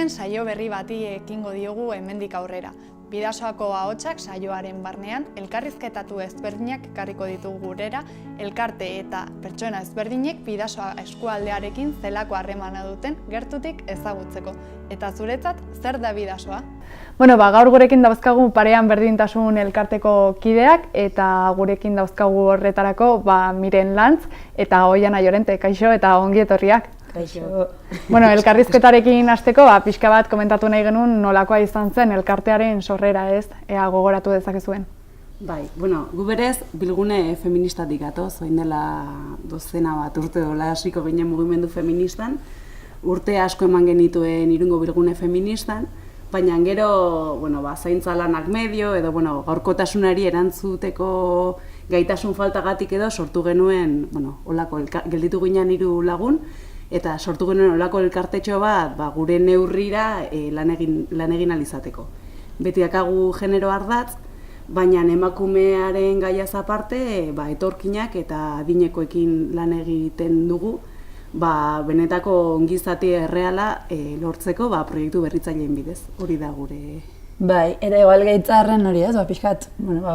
Gaurkoan saio berri bati ekingo diogu hemendik aurrera. Bidasoako ahotsak saioaren barnean elkarrizketatu ezberdinak ekarriko ditugu gurera, elkarte eta pertsona ezberdinek Bidasoa eskualdearekin zelako harremana duten gertutik ezagutzeko. Eta zuretzat, zer da Bidasoa? Gaur gurekin dauzkagu Parean Berdintasun elkarteko kideak eta gurekin dauzkagu horretarako Miren Lantz eta Oiana Llorente. Kaixo eta ongi etorriak. Kaixo. Elkarrizketarekin hasteko, pixka bat komentatu nahi genuen nolakoa izan zen elkartearen sorrera, ez? Ea gogoratu dezakezuen. Bai, gu berez bilgune feministatik gatoz, orain dela dozena bat urte dola hasiko ginen mugimendu feministan. Urte asko eman genituen Irungo bilgune feministan, baina gero, zaintza lanak medio edo gaurkotasunari erantzuteko gaitasun faltagatik edo sortu genuen, gelditu ginen 3 lagun, eta sortu genuen olako elkartetxo bat gure neurrira lan egin alizateko. Beti dakagu genero ardatz, baina emakumearen gaiaz aparte, etorkinak eta adinekoekin lan egiten dugu, benetako ongizate erreala lortzeko proiektu berritzaileen bidez. Hori da gure... Bai, eta igual gehitzarren hori ez, pixkat,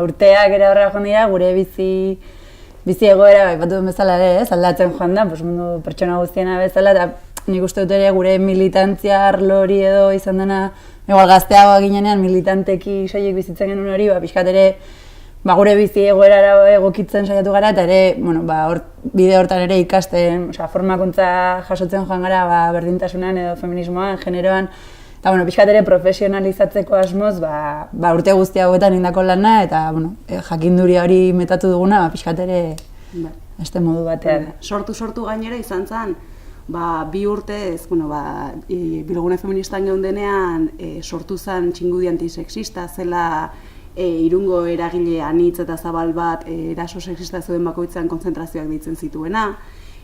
urteak ere horrela joan dira, gure bizi egoera, batu duen bezala ere ez, aldatzen joan da, mundu pertsona guztiena bezala, eta nik uste dut ere gure militantzia arlo hori edo izan dena, igual gazteagoa ginenean militanteki soilik bizitzen genuen hori, pixkat ere, gure bizi egoerara egokitzen saiatu gara, eta ere, bide hortan ere ikasten, formakuntza jasotzen joan gara, berdintasunan edo feminismoan, generoan, eta pixkat ere profesionalizatzeko asmoz, urte guzti hauetan indako lana, eta jakinduria hori metatu duguna, pixkat ere este modu batean. Sortu gainera izan zen, 2 urtez, bilgune feministan geundenean sortu zen txingudi antisexista, zela Irungo eragile anitz eta zabal bat eraso sexista zeuden bakoitzan kontzentrazioak deitzen zituena,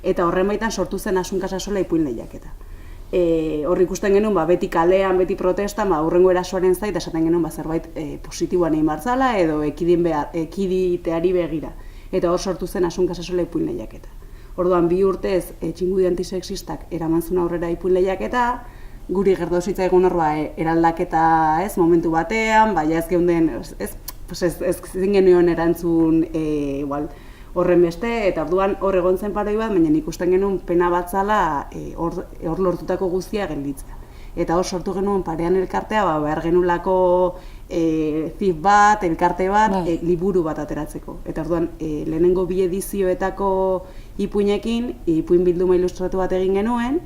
eta horren baitan sortu zen Asun Casasola ipuin lehiaketa. Hor ikusten genuen, beti kalean, beti protestan, hurrengo erasoaren zait, esaten genuen zerbait positiboan egin barzala edo ekiditeari begira. Eta hor sortu zen Asun Casasola ipuin lehiaketa. Orduan 2 urtez txingudi antisexistak eraman zuen aurrera ipuin lehiaketa, guri gertu zitzaigun hor eraldaketa momentu batean, ez geunden, ez genuen erantzun horren beste, eta orduan hor egon zen paroi bat, baina ikusten genuen pena bat zala hor lortutako guztia gelditzea. Eta hor sortu genuen Parean elkartea, behar genulako zif bat, elkarte bat, liburu bat ateratzeko. Eta orduan lehenengo 2 edizioetako ipuinekin, ipuin bilduma ilustratu bat egin genuen,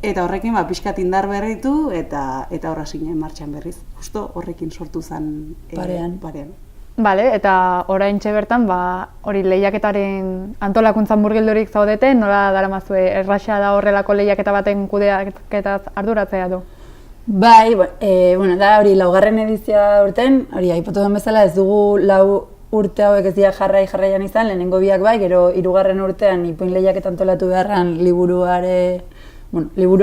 eta horrekin pixkat indar berritu eta horra zinen martxan berriz. Justo horrekin sortu zen Parean. Bale, eta oraintxe bertan, hori lehiaketaren antolakuntzan murgildurik zaudete, nola daramazue erraxa da horrelako lehiaketa baten kudeaketaz arduratzea du? Bai, da hori 4. edizioa urten, hori aipatu den bezala ez dugu 4 urte hauek ez dira jarraian izan, lehenengo 2 bai, gero 3. urtean ipuin lehiaketa antolatu beharran liburu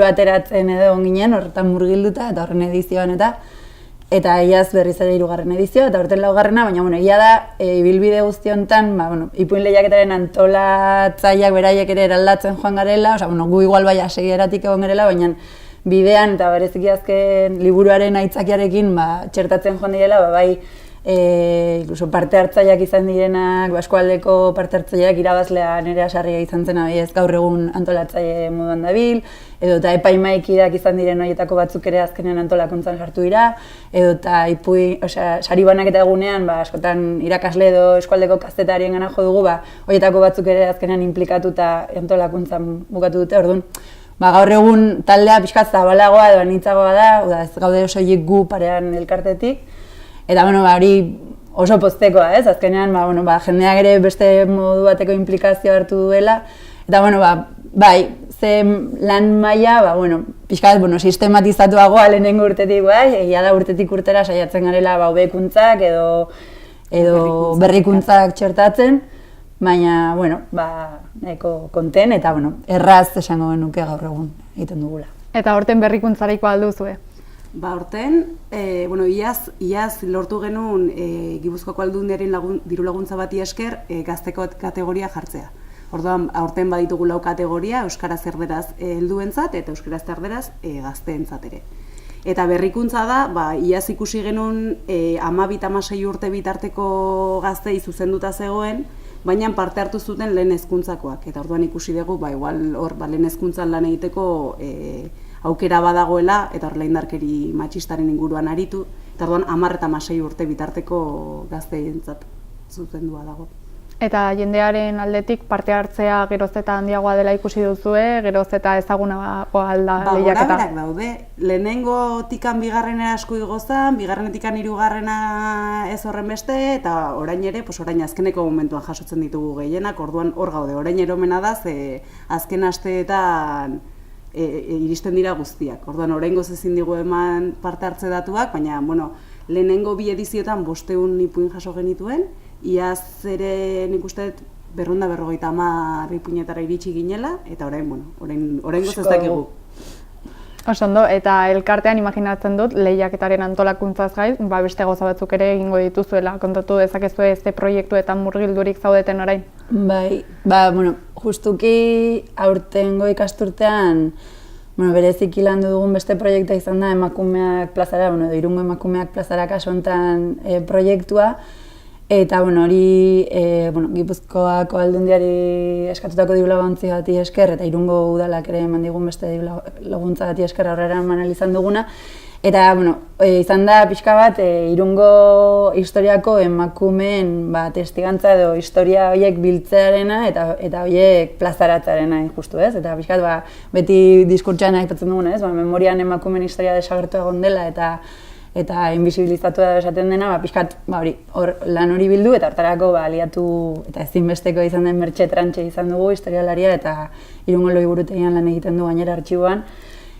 ateratzen edo ginen, horretan murgilduta, eta horren edizioan eta iaz berriz ere 3. edizioa, eta horten 4. baina ia da, ibilbide guzti honetan, ipuin lehiaketaren antolatzaileak beraiek ere eraldatzen joan garela, gu igual bai asegieratik egon garela, baina bidean eta bereziki azken liburuaren aitzakiarekin txertatzen joan direla, incluso parte hartzaileak izan direnak, eskualdeko parte hartzaileak irabazlea Nerea Sarria izan zen ez gaur egun antolatzaile moduan dabil, edo eta epaimaikideak izan diren horietako batzuk ere azkenean antolakuntzan sartu dira, edo eta sari banaketa egunean, askotan irakasle edo eskualdeko kazetarien gana jo dugu, horietako batzuk ere azkenean implikatuta antolakuntzan bukatu dute, orduan. Gaur egun taldea pixkat zabalagoa edo anitzagoa da, ez gaude soilik gu Parean elkartetik, eta hori oso poztekoa, ez? Azkenean, jendeak ere beste modu bateko implikazioa hartu duela, eta bai, ze lan maila, pixkat, sistematizatuagoa lehenengo urtetik, egia da urtetik urtera saiatzen garela hobekuntzak edo berrikuntzak txertatzen, baina, nahiko konten eta, erraz esango genuke gaur egun egiten dugula. Eta horten berrikuntzareiko alduzue? Horten, iaz lortu genuen Gipuzkoako Aldundiaren diru laguntza bati esker gazteko kategoria jartzea. Orduan, aurten baditugu 4 kategoria, euskaraz erderaz helduentzat eta euskaraz erderaz gazteentzat ere. Eta berrikuntza da, iaz ikusi genuen 12-16 urte bitarteko gaztei zuzenduta zegoen, baina parte hartu zuten lehen hezkuntzakoak. Eta orduan ikusi dugu, igual hor lehen hezkuntzan lan egiteko aukera badagoela, eta hor indarkeri matxistaren inguruan aritu. Eta orduan 10 eta 16 urte bitarteko gazteentzat zuzendua dago. Eta jendearen aldetik parte hartzea geroz eta handiagoa dela ikusi duzue, geroz eta ezagunagoa alda lehiaketa? Gorabeherak daude. Lehenengo tikan bigarrenera asko igozan, bigarrenetikan hirugarrena ez horren beste, eta orain ere, orain azkeneko momentuan jasotzen ditugu gehienak, orduan hor gaude. Orain eromena da, ze azken asteetan iristen dira guztiak. Orduan oraingoz ezin digu eman parte hartze datuak, baina lehenengo 2 edizioetan 500 ipuin jaso genituen, iaz ere nik uste 250 ipuinetara iritsi ginela, eta oraingoz ez dakigu. Oso ondo, eta elkartean imaginatzen dut lehiaketaren antolakuntzaz gain, beste gauza batzuk ere egingo dituzuela. Kontatu dezakezue ze proiektuetan murgildurik zaudeten orain? Bai, justuki aurtengo ikasturtean bereziki landu dugun beste proiektua izan da emakumeak plazara, Irungo emakumeak plazara kasu honetan proiektua. Eta hori Gipuzkoako Aldundiari eskatutako diru-laguntza bati esker, eta Irungo udalak ere eman digun beste diru-laguntza bati esker aurrera eman izan duguna. Eta izan da pixka bat Irungo historiako emakumeen testigantza edo historia horiek biltzearena eta horiek plazaratzarena justu, ez? Eta pixka bat beti diskurtsoan aipatzen duguna, ez? Memorian emakumeen historia desagertu egon dela eta invisibilizatu da esaten dena, pixkat lan hori bildu eta hortarako aliatu eta ezinbesteko izan den Mertxe Trantxe izan dugu historialaria eta Irungo Liburutegian lan egiten du gainera artxiboan.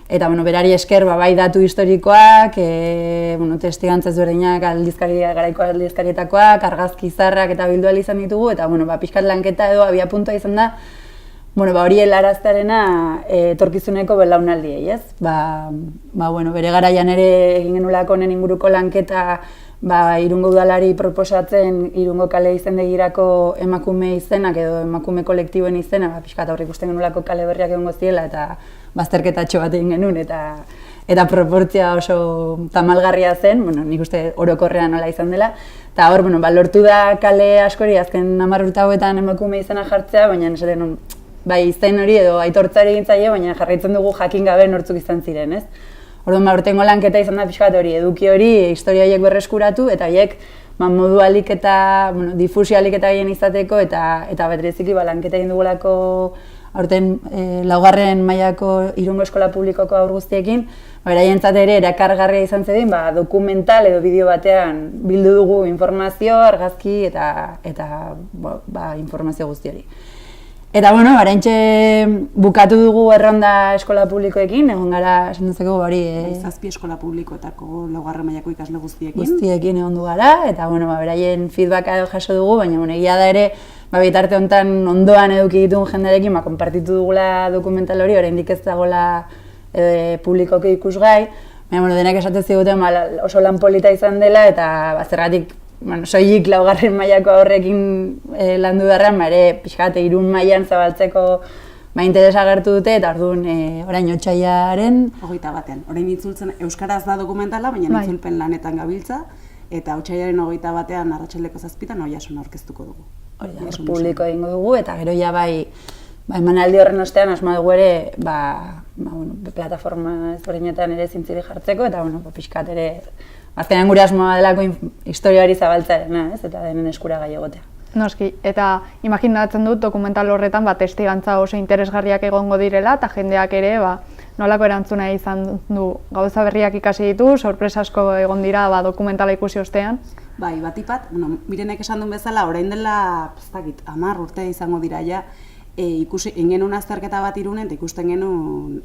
Eta berari esker bai datu historikoak, testigantza ezberdinak garaiko aldizkarietakoak, argazki zaharrak eta bildu ahal izan ditugu eta pixkat lanketa edo abiapuntua izan da hori helaraztearena etorkizuneko belaunaldiei, ez? Bere garaian ere egin genulako honen inguruko lanketa Irungo udalari proposatzen Irungo kale izendegirako emakume izenak edo emakume kolektiboen izena, pixkat aurre ikusten genulako kale berriak egongo ziela eta bazterketatxo bat egin genuen eta proportzia oso tamalgarria zen, nik uste orokorrean nola izan dela. Eta hor, lortu da kale askori azken 10 urte hauetan emakume izena jartzea, baina esaten izen hori edo aitortzari egin zaio, baina jarraitzen dugu jakin gabe nortzuk izan ziren, ez? Orduan, urtengo lanketa izan da pixkat hori, eduki hori, historia horiek berreskuratu, eta horiek modu alik eta, difusio alik eta gehien izateko, eta betreziki lanketa egin dugulako aurten 4. mailako Irungo Eskola Publikoko haur guztiekin, beraientzat ere erakargarria izan zedin, dokumental edo bideo batean bildu dugu informazio, argazki eta informazio guzti hori. Eta, oraintxe bukatu dugu erronda eskola publikoekin, egon gara, esan duzeko hori... 7 eskola publikoetako 4. mailako ikasle guztiekin. Guztiekin egon du gara, eta, beraien feedbacka edo jaso dugu, baina, egia da ere, bitarte honetan ondoan eduki ditugun jendearekin, konpartitu dugula dokumental hori, oraindik ez dagoela publikoki ikusgai, baina, denak esaten ziguten oso lan polita izan dela, eta zergatik soilik 4. mailako horrekin landu beharrean, ere pixkat 3. mailan zabaltzeko interesa agertu dute, eta orduan orain otsailaren... 21. Orain itzultzen euskaraz da dokumentala, baina itzulpen lanetan gabiltza, eta otsailaren 21. arratsaldeko 7 Oiartzun aurkeztuko dugu. Hori da, publiko egingo dugu, eta gero ja emanaldi horren ostean asma dugu ere plataforma ezberdinetan ere zintziri jartzeko, eta pixkat ere azkenean gure asmoa delako historiari zabaltzarena, ez? Eta denen eskuragai egotea. Noski, eta imaginatzen dut dokumental horretan testigantza oso interesgarriak egongo direla, eta jendeak ere nolako erantzuna izan du gauza berriak ikasi ditu, sorpresa asko egon dira dokumentala ikusi ostean. Bai, batipat, Mirenek esan duen bezala, orain dela, 10 urte izango dira ja, ikusi genuen azterketa bat Irunen, eta ikusten genuen,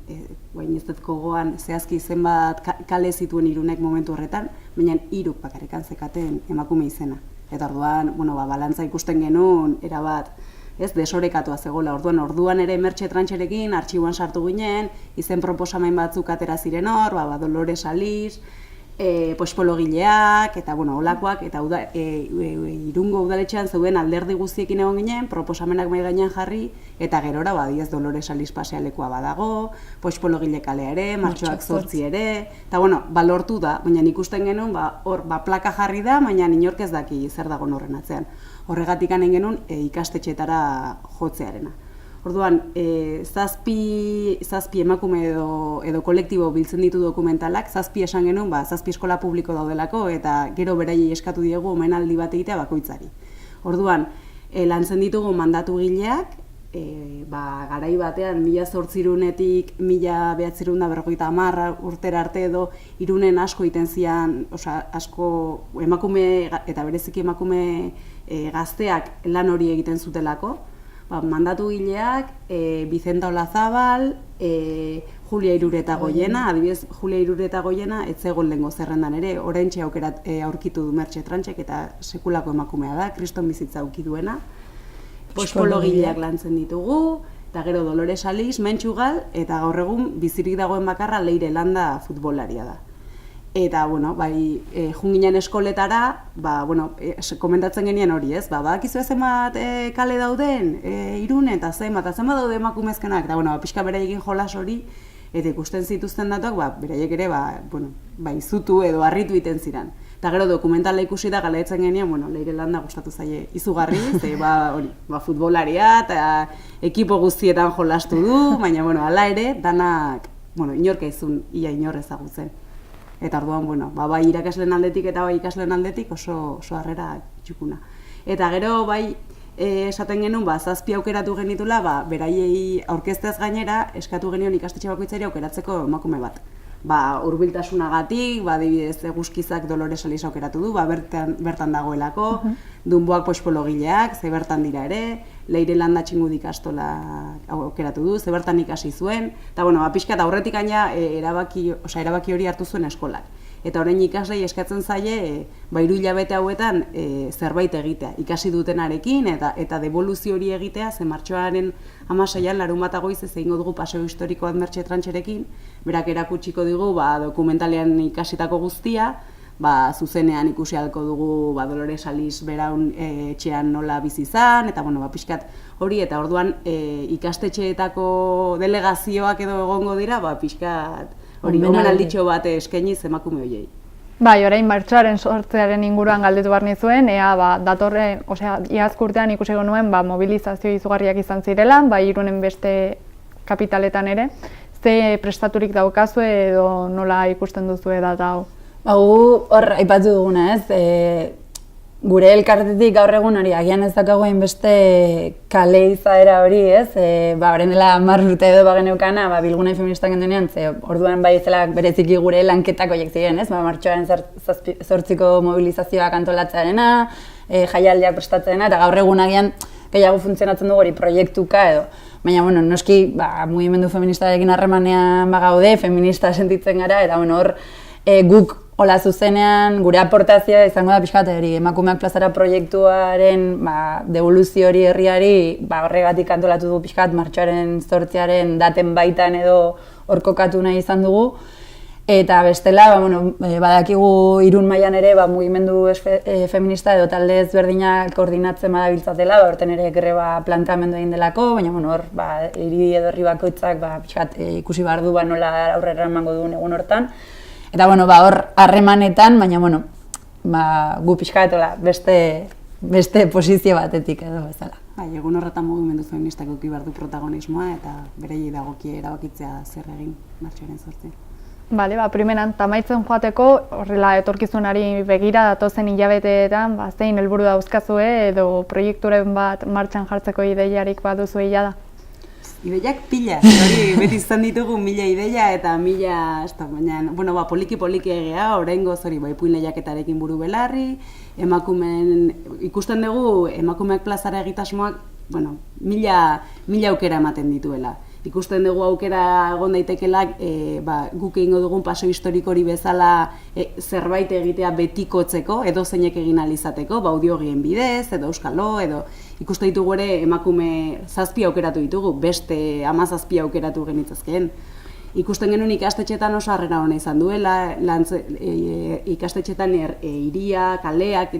guain ez dut gogoan, zehazki zenbat kale zituen Irunek momentu horretan, baina 3 bakarrikan zekaten emakume izena. Eta orduan, balantza ikusten genuen, erabat, desorekatua zegoela. Orduan ere Mertxe Trantxerekin, artxiboan sartu ginen, izen proposamen batzuk atera ziren hor, Dolores Aliz, pospologileak eta olakoak eta Irungo udaletxean zeuden alderdi guztiekin egon ginen, proposamenak mahai gainean jarri eta gerora Diez Dolores Aliz pasealekua badago, pospologile kalea ere, martxoak 8 ere, eta balortu da, baina ikusten genuen hor plaka jarri da, baina inork ez daki zer dago horren atzean. Horregatik anen genuen ikastetxeetara jotzearena. Orduan, zazpi emakume edo kolektibo biltzen ditu dokumentalak, zazpi esan genuen, zazpi eskola publiko daudelako eta gero beraiei eskatu diegu omenaldi bat egitea bakoitzari. Orduan, lantzen ditugu mandatu gileak, garai batean 1800etik 1950 urtera arte edo Irunen asko egiten zian, asko emakume eta bereziki emakume gazteak lan hori egiten zutelako. Mandatu gileak, Bizenta Olazabal, Julia Irureta-Goiena, adibidez Julia Irureta-Goiena ez zegoen lehengo zerrendan ere, oraintxe aurkitu du Mertxe Trantxek eta sekulako emakumea da, kriston bizitza auki duena. Pospologileak lantzen ditugu, eta gero Dolores Aliz, Mentxugal, eta gaur egun bizirik dagoen bakarra Leire Landa futbolaria da. Eta, junginen eskoletara, komentatzen genien hori, ez? Badakizu zenbat kale dauden, Irunen, eta zenbat daude emakumezkenak, eta, pixka beraiekin jolas hori, eta ikusten zituzten datuak, beraiek ere, izutu edo harritu iten ziren. Eta gero dokumentala ikusi da, galetzen genien, Leire Landa gustatu zaie izugarri, futbolaria, eta ekipo guztietan jolastu du, baina, hala ere, danak, inork ezun, ia inor ezagutzen. Eta orduan, bai irakasleen aldetik eta bai ikasleen aldetik oso harrera txukuna. Eta gero, esaten genuen, zazpi aukeratu genitula, beraiei aurkezteaz gainera, eskatu genion ikastetxe bakoitzari aukeratzeko emakume bat. Hurbiltasunagatik, adibidez Eguzkizak Dolores Aliz aukeratu du, bertan dagoelako, Dunboak pospologileak, ze bertan dira ere, Leire Landa Txingudi ikastola aukeratu du, ze bertan ikasi zuen, eta pixka eta aurretik gaina erabaki hori hartu zuen eskolak. Eta orain ikaslei eskatzen zaie, 3 hilabete hauetan zerbait egitea, ikasi dutenarekin eta devoluzio hori egitea, ze martxoaren 16an larunbata goizez egingo dugu paseo historiko bat Mertxe Trantxerekin, berak erakutsiko digu dokumentalean ikasitako guztia, zuzenean ikusi ahalko dugu Dolores Aliz beraun etxean nola bizi izan, eta pixkat hori, eta orduan ikastetxeetako delegazioak edo egongo dira, pixkat hori omenalditxo bat eskainiz emakume horiei. Orain martxoaren sortzearen inguruan galdetu behar nizuen, datorren, iazko urtean ikusi genuen mobilizazio izugarriak izan zirela, Irunen beste kapitaletan ere. Ze prestaturik daukazu edo nola ikusten duzu data hau? Hor, aipatu duguna, ez? Gure elkartetik gaur egun hori, agian ez dakago hainbeste kale izaera hori, ez? Horren dela 10 urte edo bageneukana, Bilgune Feministak gendenean, orduan zela bereziki gure lanketak horiek ziren, ez? Martxoaren 8ko mobilizazioak antolatzearena, jaialdiak prestatzearena, eta gaur egun agian gehiago funtzionatzen dugu hori proiektuka edo. Baina, noski, mugimendu feministarekin harremanean bagaude, feminista sentitzen gara, eta hor, guk hola zuzenean, gure aportazioa izango da pixkat emakumeak plazara proiektuaren devoluzio hori herriari horregatik antolatu du pixkat martxoaren 8aren daten baitan edo hor kokatu nahi izan dugu. Eta bestela, badakigu Irun mailan ere mugimendu feminista edo talde ezberdinak koordinatzen badabiltzatela, horten ere greba planteamendu egin delako, baina hor hiri edo herri bakoitzak pixkat ikusi behar du nola aurrera emango duen egun hortan. Eta hor harremanetan, baina gu pixka beste posizio batetik edo bezala. Egun horretan mugimendu feministak eduki behar du protagonismoa eta berei dagokie erabakitzea zer egin martxoaren 8. Primeran, tamaitzen joateko, horrela etorkizunari begira datozen hilabeteetan, zein helburu dauzkazue edo proiekturen bat martxan jartzeko ideiarik baduzu da? Ideiak pila, hori beti izan ditugu 1000 ideia eta 1000, baina, poliki-poliki egea, oraingoz hori ipuin lehiaketarekin buru belarri, ikusten dugu emakumeak plazara egitasmoak, 1000 aukera ematen dituela. Ikusten dugu aukera egon daitekela, guk egingo dugun paseo historiko hori bezala zerbait egitea betikotzeko, edo zeinek egin ahal izateko, audiogien bidez, edo euskalo, edo ikusten ditugu ere emakume 7 aukeratu ditugu, beste 17 aukeratu genitzazkeen. ikusten genuen ikastetxetan oso harrera ona izan duela, ikastetxetan hiria, kaleak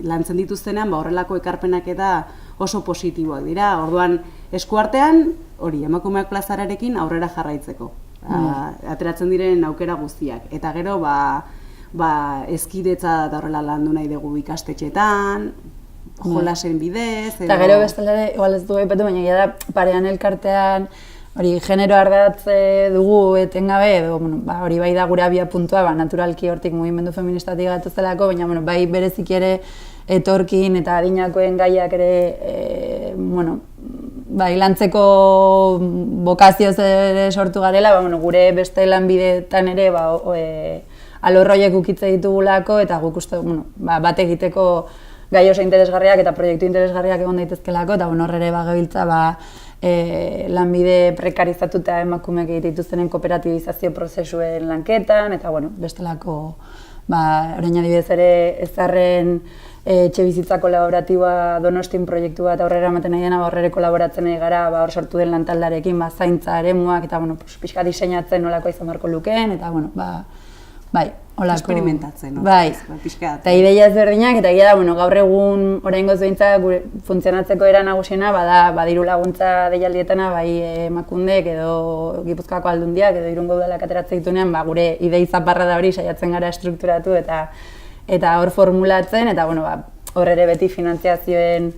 lantzen dituztenean, horrelako ekarpenak eta oso positiboak dira. Orduan, eskuartean, hori, emakumeak plazararekin aurrera jarraitzeko. Ateratzen diren aukera guztiak. Eta gero, ezkidetza da horrela landu nahi dugu ikastetxetan, jolasen bidez. Eta gero bestelare, igual ez dugu aipatu, baina da parean elkartean, hori genero ardatz dugu etengabe, edo hori bai da gure abia puntua, naturalki hortik mugimendu feministatik gatozelako, baina bai berezik ere etorkin eta adinakoen gaiak ere, bai lantzeko bokazioz ere sortu garela, gure beste lanbideetan ere alorroiek ukitze ditugulako, eta guk uste bat egiteko gai oso interesgarriak eta proiektu interesgarriak egon daitezkelako, eta hor ere gabiltza lanbide prekarizatuta emakumeak egite dituztenen kooperatibizazio prozesuen lanketan, eta bestelako, orain adibidez ere ezarren etxebizitza kolaboratiboa Donostin proiektu bat aurrera ematen nahi dena, horrere kolaboratzen nahi gara, hor sortu den lantaldarekin, zaintza eremuak, eta pixka diseinatzen nolakoa izan beharko lukeen, eta bai, holako... Experimentatzen, no? Bai, eta ideia ezberdinak, eta egia da, gaur egun oraingoz behintzat funtzionatzeko era nagusiena, badiru laguntza deialdietana, bai Emakundek edo Gipuzkoako Aldundiak edo Irungo Udalak ateratzen dituenean, gure idei zaparra da hori saiatzen gara estrukturatu eta hor formulatzen, eta hor ere beti finantziazioen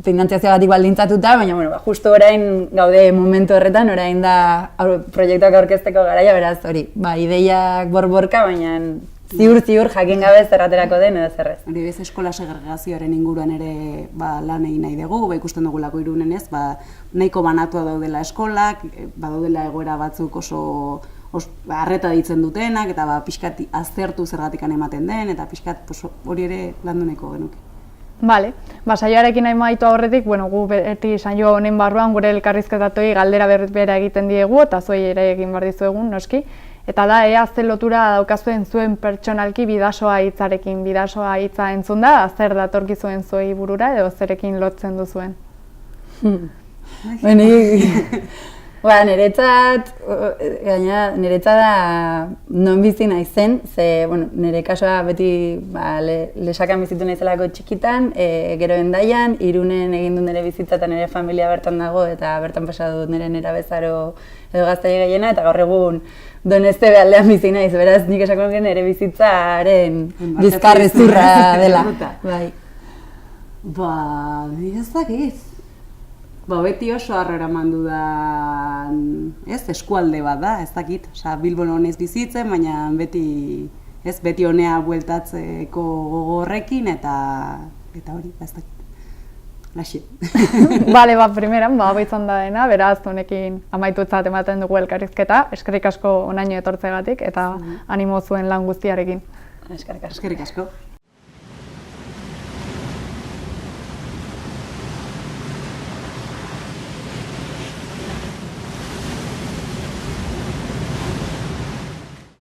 finantziazioagatik baldintzatuta, baina justu orain gaude momentu horretan, orain da proiektuak aurkezteko garaia, beraz hori, ideiak borborka, baina ziur jakin gabe zerraterako den edo zerrez. Hori bez eskola segregazioaren inguruan ere lan egin nahi dugu, ikusten dugulako Irunen ez, nahiko banatua daudela eskolak, badaudela egoera batzuk oso arreta ditzen dutenak, eta pixkat aztertu zergatikan ematen den, eta pixkat hori ere landu nahiko genuke. Bale, saioarekin nahi maitu aurretik, gu beti saio honen barruan gure elkarrizketatoi galdera berbera egiten diegu, eta zuei ere egin behar dizuegun, noski. Eta da, ea ze lotura daukazuen zuen pertsonalki Bidasoa hitzarekin. Bidasoa hitza entzun da, zer datorkizuen zuei burura, edo zerekin lotzen duzuen? Niretzat da non bizi naizen, ze nire kasua beti Lesakan bizitu naizelako txikitan, gero Hendaian, Irunen egin du nire bizitza eta nire familia bertan dago, eta bertan pasa dut nire nerabezaro edo gaztaile gehiena, eta gaur egun Doneztebe aldean bizi naiz, beraz nik esako nuke nire bizitzaren bizkarrezurra dela. Ez dakit. Beti oso harrera mandu da, eskualde bat da, ez dakit. Bilbon honez bizitzen, baina beti honea bueltatzeko gogorrekin, eta hori, ez dakit. Laxe. Bale, primeran, izan da dena, beraz, honekin amaitutzat ematen dugu elkarrizketa, eskerrik asko onaino etortzegatik, eta animo zuen lan guztiarekin. Eskerrik asko. Eskerrik asko.